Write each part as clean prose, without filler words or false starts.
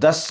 10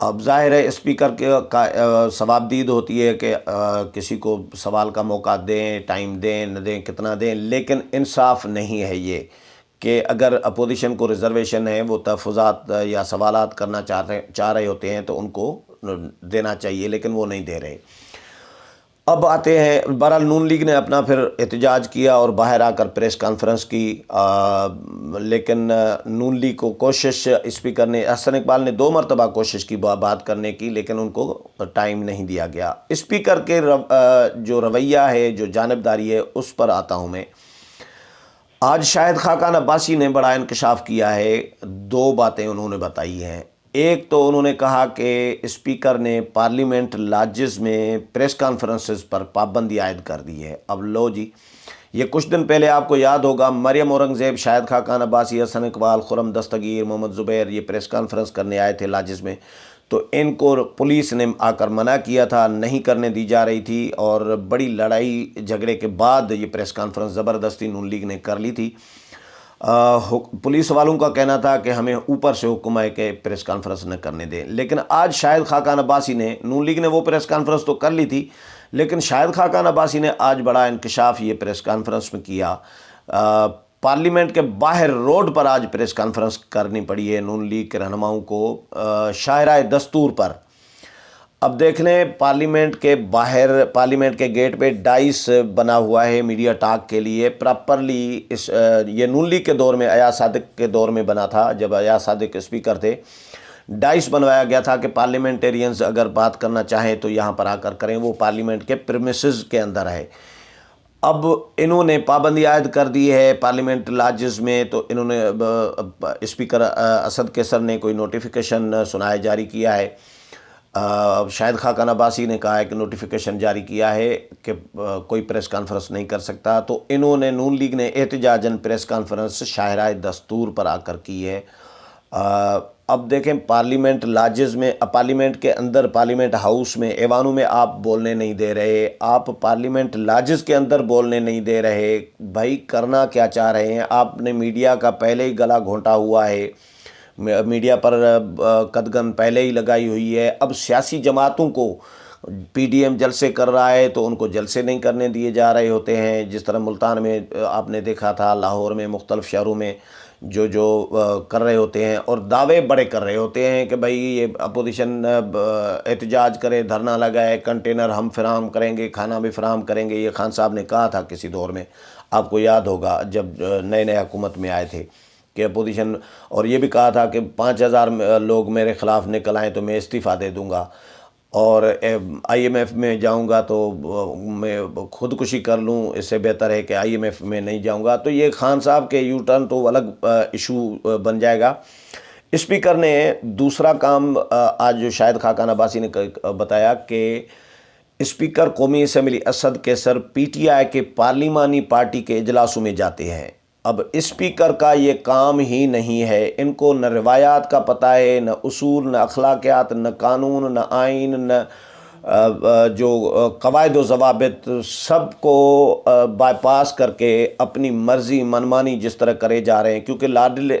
اب ظاہر ہے اسپیکر کے کا ثوابدید ہوتی ہے کہ کسی کو سوال کا موقع دیں، ٹائم دیں نہ دیں، کتنا دیں، لیکن انصاف نہیں ہے یہ کہ اگر اپوزیشن کو ریزرویشن ہے، وہ تحفظات یا سوالات کرنا چاہ رہے ہوتے ہیں تو ان کو دینا چاہیے، لیکن وہ نہیں دے رہے۔ اب آتے ہیں، بہرحال نون لیگ نے اپنا پھر احتجاج کیا اور باہر آ کر پریس کانفرنس کی، لیکن نون لیگ کو کوشش، اسپیکر نے، احسن اقبال نے 2 مرتبہ کوشش کی بات کرنے کی، لیکن ان کو ٹائم نہیں دیا گیا۔ اسپیکر کے جو رویہ ہے، جو جانبداری ہے، اس پر آتا ہوں میں۔ آج شاہد خاقان عباسی نے بڑا انکشاف کیا ہے، 2 باتیں انہوں نے بتائی ہیں۔ ایک تو انہوں نے کہا کہ اسپیکر نے پارلیمنٹ لاجز میں پریس کانفرنسز پر پابندی عائد کر دی ہے۔ اب لو جی، یہ کچھ دن پہلے آپ کو یاد ہوگا، مریم اورنگزیب، شاہد خاقان عباسی، احسن اقبال، خرم دستگیر، محمد زبیر، یہ پریس کانفرنس کرنے آئے تھے لاجز میں، تو ان کو پولیس نے آ کر منع کیا تھا، نہیں کرنے دی جا رہی تھی، اور بڑی لڑائی جھگڑے کے بعد یہ پریس کانفرنس زبردستی نون لیگ نے کر لی تھی۔ پولیس والوں کا کہنا تھا کہ ہمیں اوپر سے حکم ہے کہ پریس کانفرنس نہ کرنے دیں، لیکن آج شاہد خاقان عباسی نے، نون لیگ نے وہ پریس کانفرنس تو کر لی تھی، لیکن شاہد خاقان عباسی نے آج بڑا انکشاف یہ پریس کانفرنس میں کیا۔ پارلیمنٹ کے باہر روڈ پر آج پریس کانفرنس کرنی پڑی ہے نون لیگ کے رہنماؤں کو، شاہراہ دستور پر۔ اب دیکھ لیں، پارلیمنٹ کے باہر، پارلیمنٹ کے گیٹ پہ ڈائس بنا ہوا ہے میڈیا ٹاک کے لیے، پراپرلی یہ نون لیگ کے دور میں، ایاز صادق کے دور میں بنا تھا، جب ایاز صادق اسپیکر تھے، ڈائس بنوایا گیا تھا کہ پارلیمنٹیرینز اگر بات کرنا چاہیں تو یہاں پر آ کر کریں، وہ پارلیمنٹ کے پریمیسز کے اندر ہے۔ اب انہوں نے پابندی عائد کر دی ہے پارلیمنٹ لاجز میں، تو انہوں نے اسپیکر اسد کیسر نے کوئی نوٹیفیکیشن سنائے جاری کیا ہے، شاہد خاقان عباسی نے کہا ہے کہ نوٹیفیکیشن جاری کیا ہے کہ کوئی پریس کانفرنس نہیں کر سکتا، تو انہوں نے، نون لیگ نے احتجاجاً پریس کانفرنس شاہراہ دستور پر آ کر کی ہے۔ اب دیکھیں، پارلیمنٹ لاجز میں، پارلیمنٹ کے اندر، پارلیمنٹ ہاؤس میں، ایوانوں میں آپ بولنے نہیں دے رہے، آپ پارلیمنٹ لاجز کے اندر بولنے نہیں دے رہے، بھائی کرنا کیا چاہ رہے ہیں؟ آپ نے میڈیا کا پہلے ہی گلا گھونٹا ہوا ہے، میڈیا پر قدغن پہلے ہی لگائی ہوئی ہے۔ اب سیاسی جماعتوں کو پی ڈی ایم جلسے کر رہا ہے تو ان کو جلسے نہیں کرنے دیے جا رہے ہوتے ہیں، جس طرح ملتان میں آپ نے دیکھا تھا، لاہور میں، مختلف شہروں میں جو کر رہے ہوتے ہیں، اور دعوے بڑے کر رہے ہوتے ہیں کہ بھائی یہ اپوزیشن احتجاج کرے، دھرنا لگائے، کنٹینر ہم فراہم کریں گے، کھانا بھی فراہم کریں گے۔ یہ خان صاحب نے کہا تھا کسی دور میں، آپ کو یاد ہوگا جب نئے حکومت میں آئے تھے، کہ اپوزیشن، اور یہ بھی کہا تھا کہ 5000 لوگ میرے خلاف نکل آئیں تو میں استعفیٰ دے دوں گا، اور آئی ایم ایف میں جاؤں گا تو میں خودکشی کر لوں، اس سے بہتر ہے کہ آئی ایم ایف میں نہیں جاؤں گا۔ تو یہ خان صاحب کے یو ٹرن تو الگ ایشو بن جائے گا۔ اسپیکر نے دوسرا کام آج جو شاہد خاقان عباسی نے بتایا کہ اسپیکر قومی اسمبلی اسد کیسر پی ٹی آئی کے پارلیمانی پارٹی کے اجلاسوں میں جاتے ہیں۔ اب اسپیکر کا یہ کام ہی نہیں ہے، ان کو نہ روایات کا پتہ ہے، نہ اصول، نہ اخلاقیات، نہ قانون، نہ آئین، نہ جو قواعد و ضوابط، سب کو بائی پاس کر کے اپنی مرضی منمانی جس طرح کرے جا رہے ہیں، کیونکہ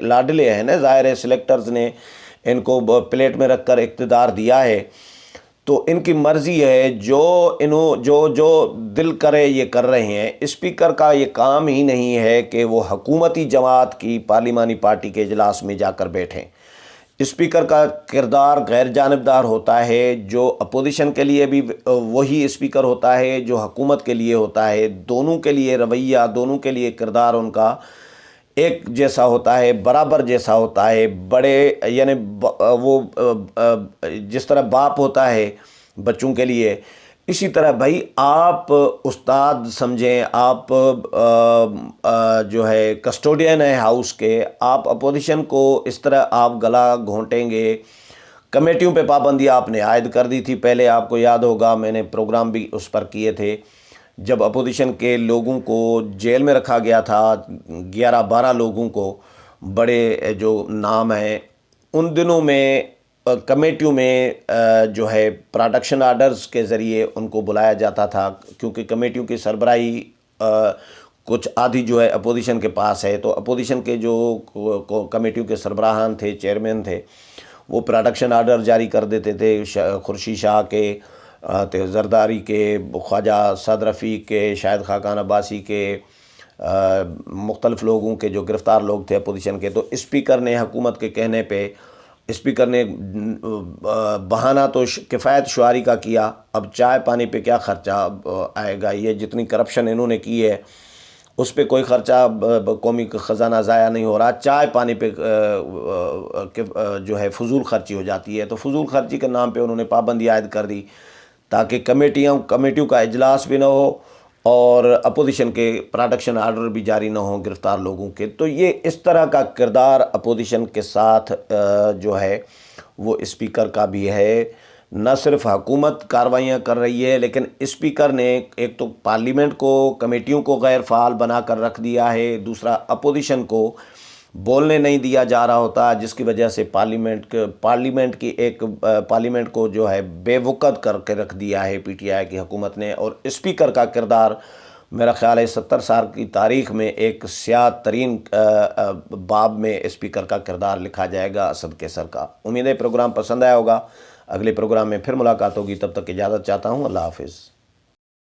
لاڈلے ہیں نا، ظاہر ہے سلیکٹرز نے ان کو پلیٹ میں رکھ کر اقتدار دیا ہے، تو ان کی مرضی ہے، جو دل کرے یہ کر رہے ہیں۔ اسپیکر کا یہ کام ہی نہیں ہے کہ وہ حکومتی جماعت کی پارلیمانی پارٹی کے اجلاس میں جا کر بیٹھیں۔ اسپیکر کا کردار غیر جانبدار ہوتا ہے، جو اپوزیشن کے لیے بھی وہی اسپیکر ہوتا ہے جو حکومت کے لیے ہوتا ہے، دونوں کے لیے رویہ، دونوں کے لیے کردار ان کا ایک جیسا ہوتا ہے، برابر جیسا ہوتا ہے۔ بڑے یعنی وہ جس طرح باپ ہوتا ہے بچوں کے لیے، اسی طرح بھائی آپ استاد سمجھیں، آپ جو ہے کسٹوڈین ہیں ہاؤس کے، آپ اپوزیشن کو اس طرح آپ گلا گھونٹیں گے۔ کمیٹیوں پہ پابندی آپ نے عائد کر دی تھی پہلے، آپ کو یاد ہوگا، میں نے پروگرام بھی اس پر کیے تھے، جب اپوزیشن کے لوگوں کو جیل میں رکھا گیا تھا، 11-12 لوگوں کو، بڑے جو نام ہیں، ان دنوں میں کمیٹیوں میں جو ہے پروڈکشن آرڈرز کے ذریعے ان کو بلایا جاتا تھا، کیونکہ کمیٹیوں کی سربراہی کچھ آدھی جو ہے اپوزیشن کے پاس ہے، تو اپوزیشن کے جو کمیٹیوں کے سربراہان تھے، چیئرمین تھے، وہ پروٹیکشن آرڈر جاری کر دیتے تھے خورشید شاہ کے، زرداری کے، خواجہ سعد رفیق کے، شاہد خاقان عباسی کے، مختلف لوگوں کے جو گرفتار لوگ تھے اپوزیشن کے. تو اسپیکر نے حکومت کے کہنے پہ، اسپیکر نے بہانہ تو کفایت شعاری کا کیا، اب چائے پانی پہ کیا خرچہ آئے گا، یہ جتنی کرپشن انہوں نے کی ہے اس پہ کوئی خرچہ قومی خزانہ ضائع نہیں ہو رہا، چائے پانی پہ جو ہے فضول خرچی ہو جاتی ہے. تو فضول خرچی کے نام پہ انہوں نے پابندی عائد کر دی تاکہ کمیٹیوں کا اجلاس بھی نہ ہو اور اپوزیشن کے پروٹیکشن آرڈر بھی جاری نہ ہوں گرفتار لوگوں کے. تو یہ اس طرح کا کردار اپوزیشن کے ساتھ جو ہے وہ اسپیکر کا بھی ہے. نہ صرف حکومت کاروائیاں کر رہی ہے لیکن اسپیکر نے ایک تو پارلیمنٹ کو، کمیٹیوں کو غیر فعال بنا کر رکھ دیا ہے، دوسرا اپوزیشن کو بولنے نہیں دیا جا رہا ہوتا، جس کی وجہ سے پارلیمنٹ کو جو ہے بے وقت کر کے رکھ دیا ہے پی ٹی آئی کی حکومت نے. اور اسپیکر کا کردار میرا خیال ہے 70 سال کی تاریخ میں ایک سیاہ ترین باب میں اسپیکر کا کردار لکھا جائے گا اسد کیسر کا. امید ہے پروگرام پسند آیا ہوگا، اگلے پروگرام میں پھر ملاقات ہوگی، تب تک اجازت چاہتا ہوں، اللہ حافظ.